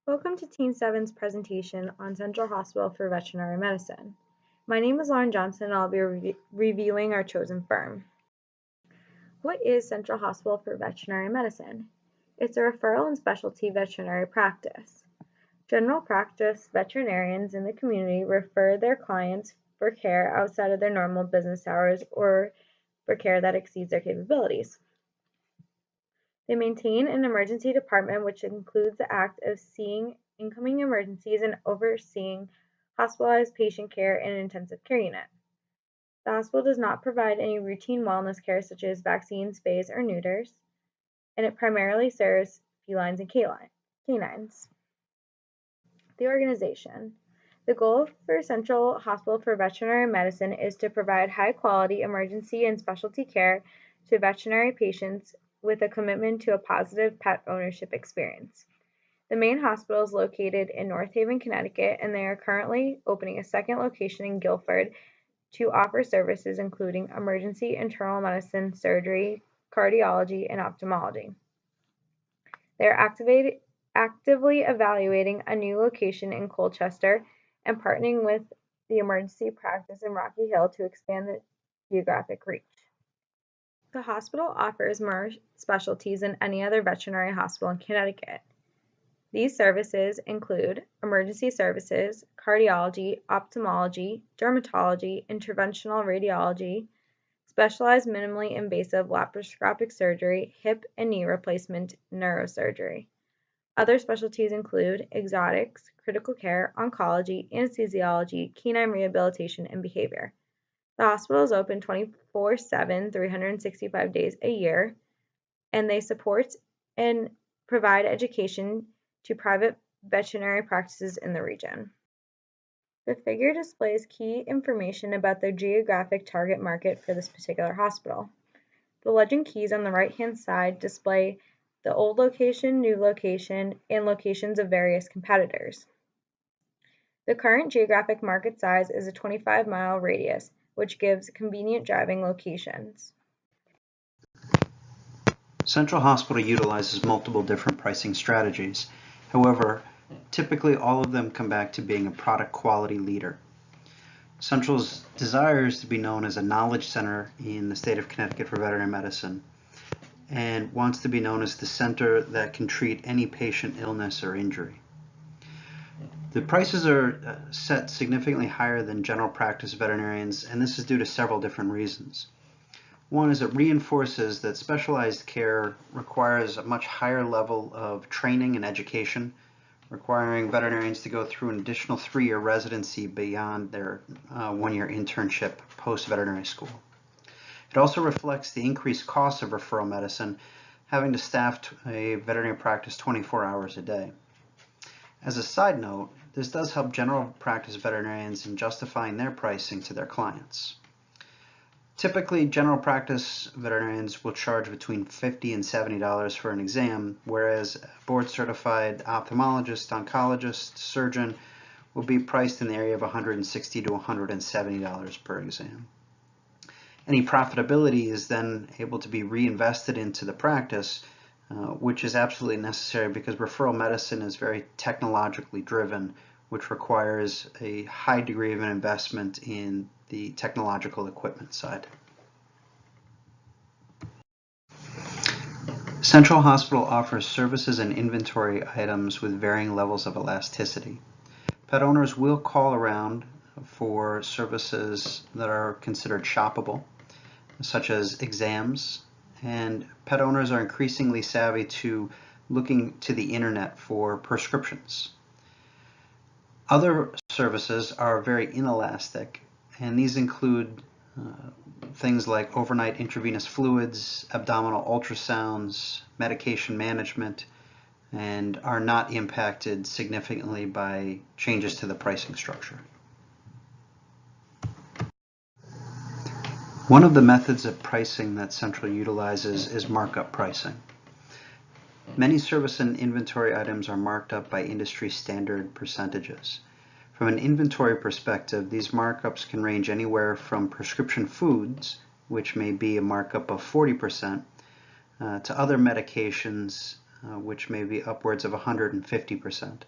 Welcome to TEAM7's presentation on Central Hospital for Veterinary Medicine. My name is Lauren Johnson and I'll be reviewing our chosen firm. What is Central Hospital for Veterinary Medicine? It's a referral and specialty veterinary practice. General practice veterinarians in the community refer their clients for care outside of their normal business hours or for care that exceeds their capabilities. They maintain an emergency department which includes the act of seeing incoming emergencies and overseeing hospitalized patient care in an intensive care unit. The hospital does not provide any routine wellness care such as vaccines, spays, or neuters, and it primarily serves felines and canines. The organization. The goal for Central Hospital for Veterinary Medicine is to provide high-quality emergency and specialty care to veterinary patients with a commitment to a positive pet ownership experience. The main hospital is located in North Haven, Connecticut, and they are currently opening a second location in Guilford to offer services including emergency internal medicine, surgery, cardiology, and ophthalmology. They are actively evaluating a new location in Colchester and partnering with the emergency practice in Rocky Hill to expand the geographic reach. The hospital offers more specialties than any other veterinary hospital in Connecticut. These services include emergency services, cardiology, ophthalmology, dermatology, interventional radiology, specialized minimally invasive laparoscopic surgery, hip and knee replacement, neurosurgery. Other specialties include exotics, critical care, oncology, anesthesiology, canine rehabilitation, and behavior. The hospital is open 24/7, 365 days a year, and they support and provide education to private veterinary practices in the region. The figure displays key information about the geographic target market for this particular hospital. The legend keys on the right-hand side display the old location, new location, and locations of various competitors. The current geographic market size is a 25-mile radius, which gives convenient driving locations. Central Hospital utilizes multiple different pricing strategies. However, typically all of them come back to being a product quality leader. Central's desire is to be known as a knowledge center in the state of Connecticut for veterinary medicine and wants to be known as the center that can treat any patient illness or injury. The prices are set significantly higher than general practice veterinarians, and this is due to several different reasons. One is it reinforces that specialized care requires a much higher level of training and education, requiring veterinarians to go through an additional 3-year residency beyond their 1-year internship post-veterinary school. It also reflects the increased cost of referral medicine, having to staff a veterinary practice 24 hours a day. As a side note, this does help general practice veterinarians in justifying their pricing to their clients. Typically, general practice veterinarians will charge between $50 and $70 for an exam, whereas a board-certified ophthalmologist, oncologist, surgeon will be priced in the area of $160 to $170 per exam. Any profitability is then able to be reinvested into the practice, which is absolutely necessary because referral medicine is very technologically driven, which requires a high degree of an investment in the technological equipment side. Central Hospital offers services and inventory items with varying levels of elasticity. Pet owners will call around for services that are considered shoppable, such as exams, and pet owners are increasingly savvy to looking to the internet for prescriptions. Other services are very inelastic, and these include things like overnight intravenous fluids, abdominal ultrasounds, medication management, and are not impacted significantly by changes to the pricing structure. One of the methods of pricing that Central utilizes is markup pricing. Many service and inventory items are marked up by industry standard percentages. From an inventory perspective, these markups can range anywhere from prescription foods, which may be a markup of 40%, to other medications, which may be upwards of 150%.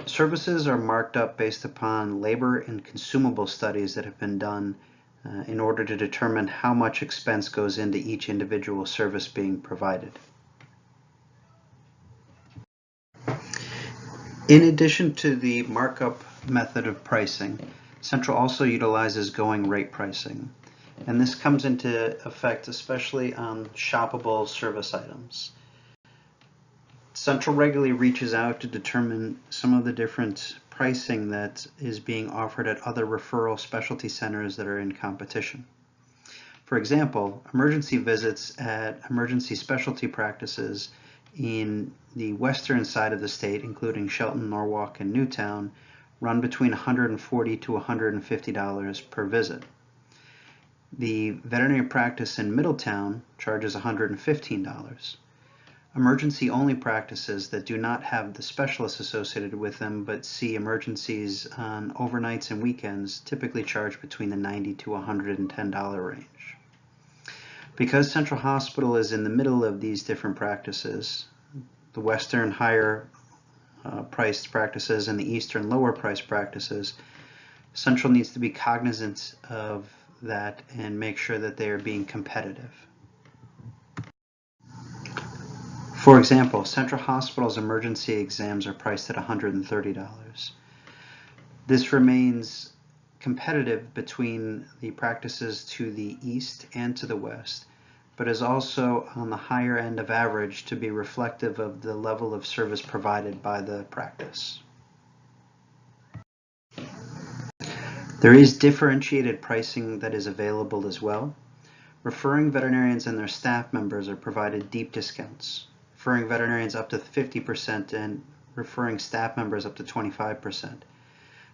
Services are marked up based upon labor and consumable studies that have been done in order to determine how much expense goes into each individual service being provided. In addition to the markup method of pricing, Central also utilizes going rate pricing, and this comes into effect especially on shoppable service items. Central regularly reaches out to determine some of the different pricing that is being offered at other referral specialty centers that are in competition. For example, emergency visits at emergency specialty practices in the western side of the state, including Shelton, Norwalk, and Newtown, run between $140 to $150 per visit. The veterinary practice in Middletown charges $115. Emergency-only practices that do not have the specialists associated with them but see emergencies on overnights and weekends typically charge between the $90 to $110 range. Because Central Hospital is in the middle of these different practices, the western higher priced practices and the eastern lower priced practices, Central needs to be cognizant of that and make sure that they are being competitive. For example, Central Hospital's emergency exams are priced at $130. This remains competitive between the practices to the east and to the west, but is also on the higher end of average to be reflective of the level of service provided by the practice. There is differentiated pricing that is available as well. Referring veterinarians and their staff members are provided deep discounts. Referring veterinarians up to 50% and referring staff members up to 25%.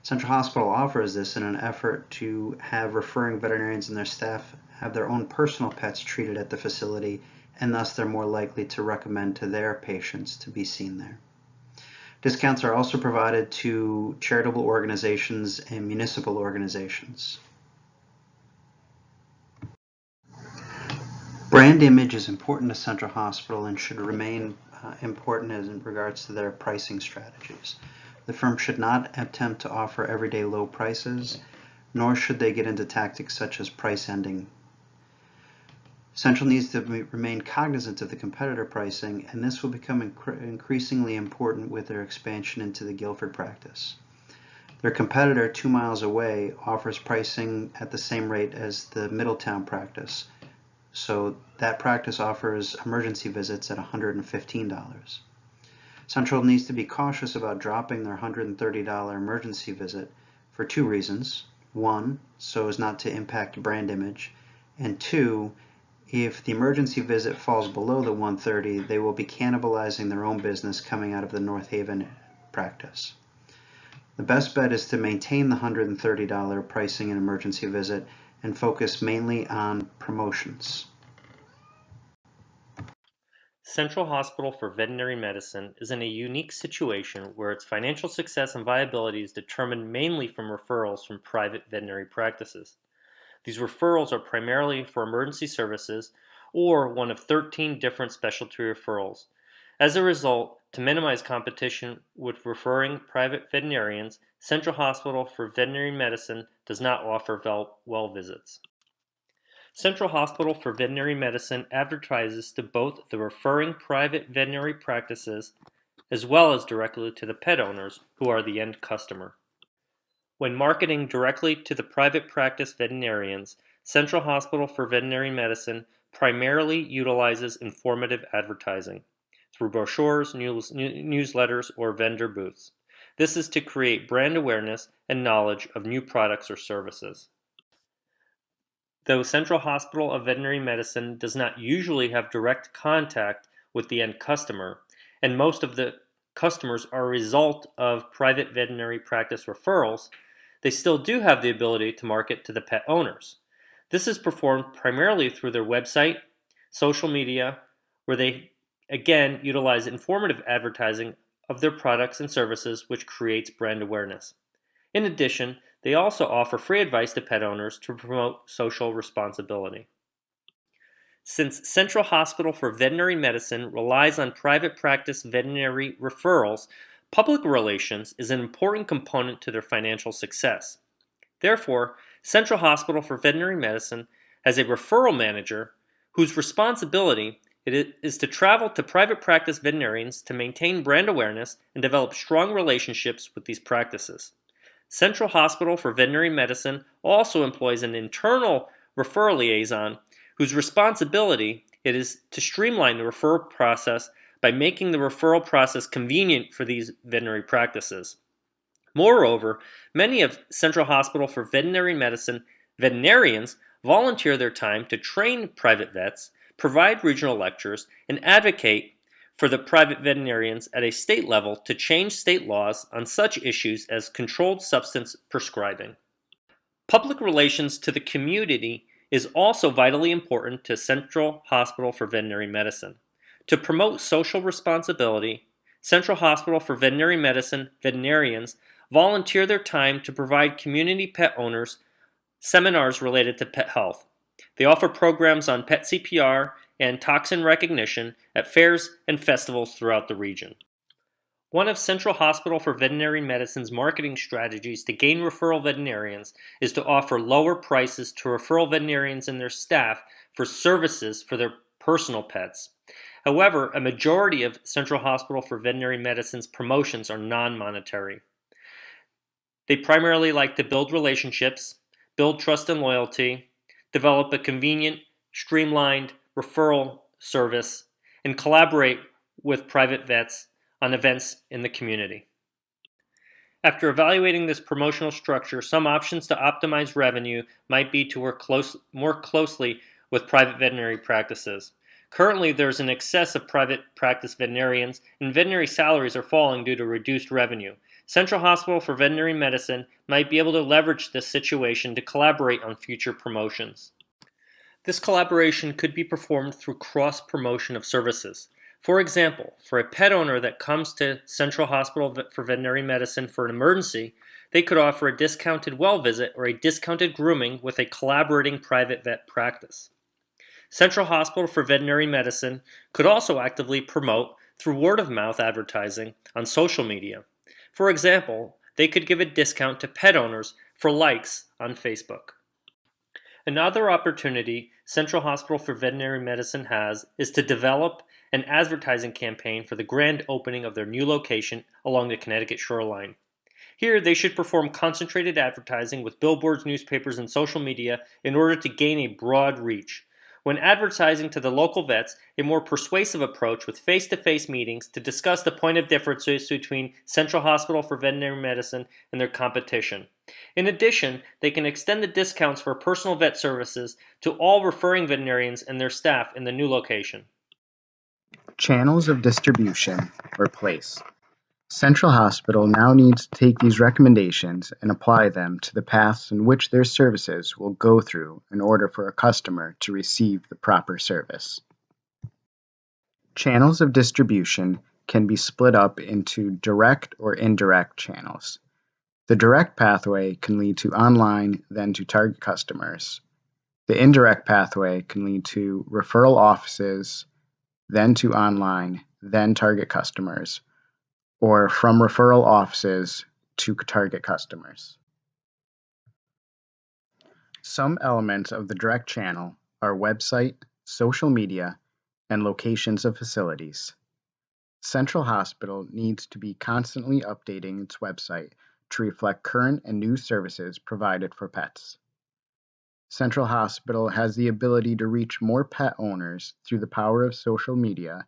Central Hospital offers this in an effort to have referring veterinarians and their staff have their own personal pets treated at the facility, and thus they're more likely to recommend to their patients to be seen there. Discounts are also provided to charitable organizations and municipal organizations. Brand image is important to Central Hospital and should remain important as in regards to their pricing strategies. The firm should not attempt to offer everyday low prices, nor should they get into tactics such as price ending. Central needs to remain cognizant of the competitor pricing, and this will become increasingly important with their expansion into the Guilford practice. Their competitor 2 miles away offers pricing at the same rate as the Middletown practice, so that practice offers emergency visits at $115. Central needs to be cautious about dropping their $130 emergency visit for 2 reasons. 1, so as not to impact brand image, and 2, if the emergency visit falls below the $130, they will be cannibalizing their own business coming out of the North Haven practice. The best bet is to maintain the $130 pricing and emergency visit and focus mainly on promotions. Central Hospital for Veterinary Medicine is in a unique situation where its financial success and viability is determined mainly from referrals from private veterinary practices. These referrals are primarily for emergency services or one of 13 different specialty referrals. As a result, to minimize competition with referring private veterinarians, Central Hospital for Veterinary Medicine does not offer well visits. Central Hospital for Veterinary Medicine advertises to both the referring private veterinary practices as well as directly to the pet owners who are the end customer. When marketing directly to the private practice veterinarians, Central Hospital for Veterinary Medicine primarily utilizes informative advertising through brochures, newsletters, or vendor booths. This is to create brand awareness and knowledge of new products or services. Though Central Hospital of Veterinary Medicine does not usually have direct contact with the end customer, and most of the customers are a result of private veterinary practice referrals, they still do have the ability to market to the pet owners. This is performed primarily through their website, social media, where they again utilize informative advertising of their products and services, which creates brand awareness. In addition, they also offer free advice to pet owners to promote social responsibility. Since Central Hospital for Veterinary Medicine relies on private practice veterinary referrals, Public relations is an important component to their financial success. Therefore, Central Hospital for Veterinary Medicine has a referral manager whose responsibility it is to travel to private practice veterinarians to maintain brand awareness and develop strong relationships with these practices. Central Hospital for Veterinary Medicine also employs an internal referral liaison whose responsibility it is to streamline the referral process by making the referral process convenient for these veterinary practices. Moreover, many of Central Hospital for Veterinary Medicine veterinarians volunteer their time to train private vets, provide regional lectures, and advocate for the private veterinarians at a state level to change state laws on such issues as controlled substance prescribing. Public relations to the community is also vitally important to Central Hospital for Veterinary Medicine. To promote social responsibility, Central Hospital for Veterinary Medicine veterinarians volunteer their time to provide community pet owners seminars related to pet health. They offer programs on pet CPR and toxin recognition at fairs and festivals throughout the region. One of Central Hospital for Veterinary Medicine's marketing strategies to gain referral veterinarians is to offer lower prices to referral veterinarians and their staff for services for their personal pets. However, a majority of Central Hospital for Veterinary Medicine's promotions are non-monetary. They primarily like to build relationships, build trust and loyalty, develop a convenient, streamlined referral service, and collaborate with private vets on events in the community. After evaluating this promotional structure, some options to optimize revenue might be to work more closely with private veterinary practices. Currently, there's an excess of private practice veterinarians, and veterinary salaries are falling due to reduced revenue. Central Hospital for Veterinary Medicine might be able to leverage this situation to collaborate on future promotions. This collaboration could be performed through cross-promotion of services. For example, for a pet owner that comes to Central Hospital for Veterinary Medicine for an emergency, they could offer a discounted well visit or a discounted grooming with a collaborating private vet practice. Central Hospital for Veterinary Medicine could also actively promote through word-of-mouth advertising on social media. For example, they could give a discount to pet owners for likes on Facebook. Another opportunity Central Hospital for Veterinary Medicine has is to develop an advertising campaign for the grand opening of their new location along the Connecticut shoreline. Here, they should perform concentrated advertising with billboards, newspapers, and social media in order to gain a broad reach. When advertising to the local vets, a more persuasive approach with face-to-face meetings to discuss the point of differences between Central Hospital for Veterinary Medicine and their competition. In addition, they can extend the discounts for personal vet services to all referring veterinarians and their staff in the new location. Channels of distribution or place. Central Hospital now needs to take these recommendations and apply them to the paths in which their services will go through in order for a customer to receive the proper service. Channels of distribution can be split up into direct or indirect channels. The direct pathway can lead to online, then to target customers. The indirect pathway can lead to referral offices, then to online, then target customers, or from referral offices to target customers. Some elements of the direct channel are website, social media, and locations of facilities. Central Hospital needs to be constantly updating its website to reflect current and new services provided for pets. Central Hospital has the ability to reach more pet owners through the power of social media,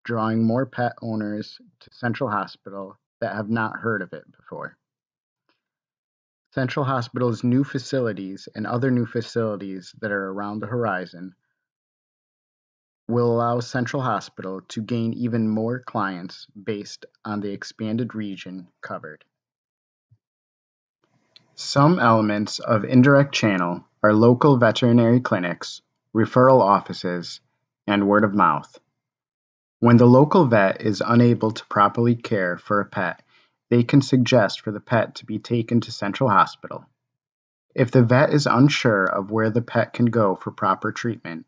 drawing more pet owners to Central Hospital that have not heard of it before. Central Hospital's new facilities and other new facilities that are around the horizon will allow Central Hospital to gain even more clients based on the expanded region covered. Some elements of indirect channel are local veterinary clinics, referral offices, and word of mouth. When the local vet is unable to properly care for a pet, they can suggest for the pet to be taken to Central Hospital. If the vet is unsure of where the pet can go for proper treatment,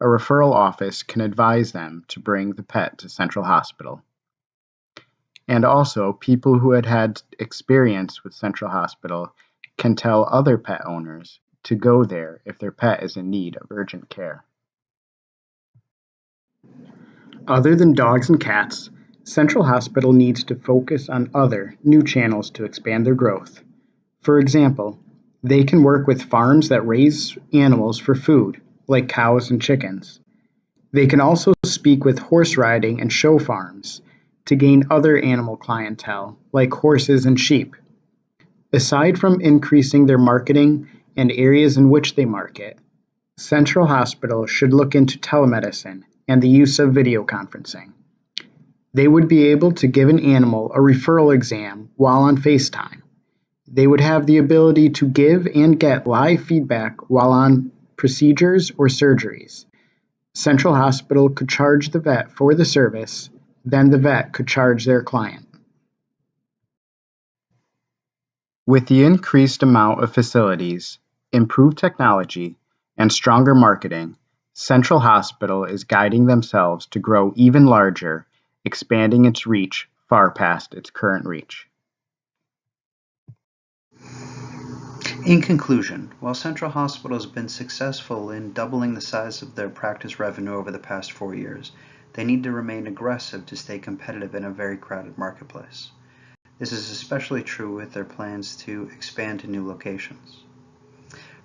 a referral office can advise them to bring the pet to Central Hospital. And also, people who had experience with Central Hospital can tell other pet owners to go there if their pet is in need of urgent care. Other than dogs and cats, Central Hospital needs to focus on other, new channels to expand their growth. For example, they can work with farms that raise animals for food, like cows and chickens. They can also speak with horse riding and show farms to gain other animal clientele, like horses and sheep. Aside from increasing their marketing and areas in which they market, Central Hospital should look into telemedicine and the use of video conferencing. They would be able to give an animal a referral exam while on FaceTime. They would have the ability to give and get live feedback while on procedures or surgeries. Central Hospital could charge the vet for the service, then the vet could charge their client. With the increased amount of facilities, improved technology, and stronger marketing, Central Hospital is guiding themselves to grow even larger, expanding its reach far past its current reach. In conclusion, while Central Hospital has been successful in doubling the size of their practice revenue over the past 4 years, they need to remain aggressive to stay competitive in a very crowded marketplace. This is especially true with their plans to expand to new locations.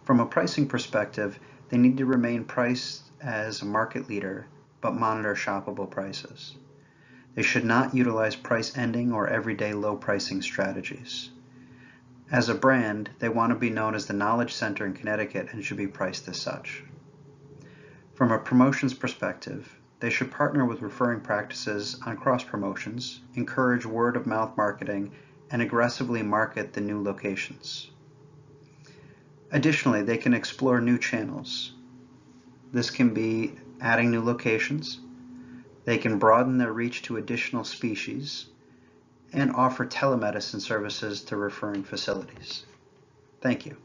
From a pricing perspective, they need to remain priced as a market leader, but monitor shoppable prices. They should not utilize price ending or everyday low pricing strategies. As a brand, they want to be known as the Knowledge Center in Connecticut and should be priced as such. From a promotions perspective, they should partner with referring practices on cross-promotions, encourage word-of-mouth marketing, and aggressively market the new locations. Additionally, they can explore new channels. This can be adding new locations. They can broaden their reach to additional species and offer telemedicine services to referring facilities. Thank you.